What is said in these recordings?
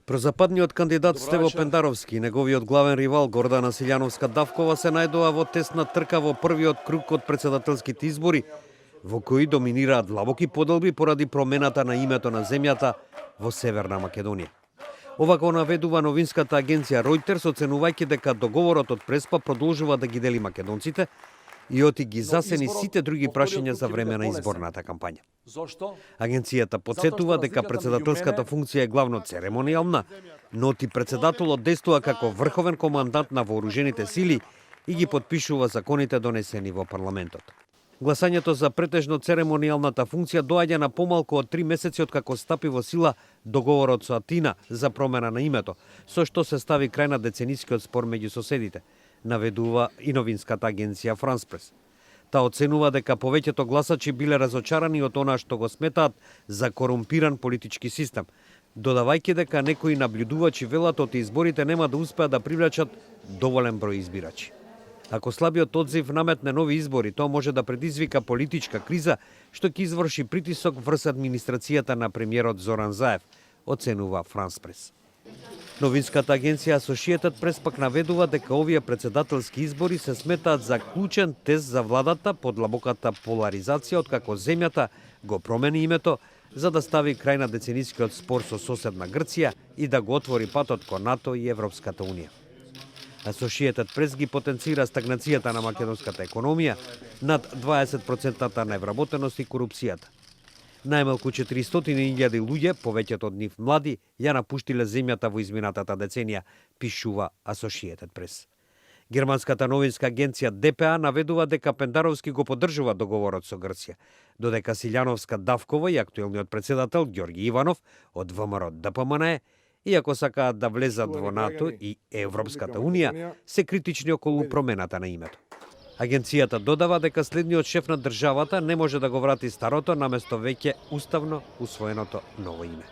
Прозападниот кандидат Стево Пендаровски и неговиот главен ривал Гордана Силјановска-Давкова се најдоа во тесна трка во првиот круг од претседателските избори, во кои доминираат длабоки поделби поради промената на името на земјата во Северна Македонија. Ова го наведува новинската агенција Reuters, оценувајќи дека договорот од Преспа продолжува да ги дели македонците и оти ги засени сите други прашања за време на изборната кампања. Агенцијата подсетува дека претседателската функција е главно церемонијална, но оти претседателот действува како врховен командант на вооружените сили и ги подпишува законите донесени во парламентот. Гласањето за претежно церемонијалната функција доаѓа на помалку од 3 месеци од како стапи во сила договорот со Атина за промена на името, со што се стави крај на деценискиот спор меѓу соседите, наведува и новинската агенција France Press. Та оценува дека повеќето гласачи биле разочарани од она што го сметаат за корумпиран политички систем, додавајќи дека некои наблюдувачи велат од изборите нема да успеат да привлечат доволен број избирачи. Ако слабиот одзив наметне нови избори, тоа може да предизвика политичка криза што ќе изврши притисок врз администрацијата на премиерот Зоран Заев, оценува France Press. Новинската агенција Associated Press пак наведува дека овие претседателски избори се сметаат за клучен тест за владата под длабоката поларизација откако земјата го промени името за да стави крај на деценискиот спор со соседна Грција и да го отвори патот кон НАТО и Европската унија. Associated Press ги потенцира стагнацијата на македонската економија, над 20% невработеност и корупцијата. Најмалку 400.000 луѓе, повеќето од нив млади, ја напуштиле земјата во изминатата деценија, пишува Associated Press. Германската новинска агенција ДПА наведува дека Пендаровски го поддржува договорот со Грција, додека Силјановска-Давкова и актуелниот претседател Ѓорги Иванов од ВМРО ДПМНЕ, иако сакаат да влезат во НАТО и Европската унија, се критични околу промената на името. Агенцијата додава дека следниот шеф на државата не може да го врати старото наместо веќе уставно усвоеното ново име.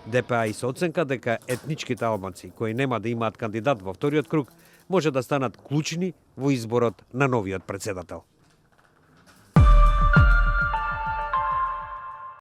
ДПА и со оценка дека етничките албанци кои нема да имаат кандидат во вториот круг може да станат клучни во изборот на новиот претседател.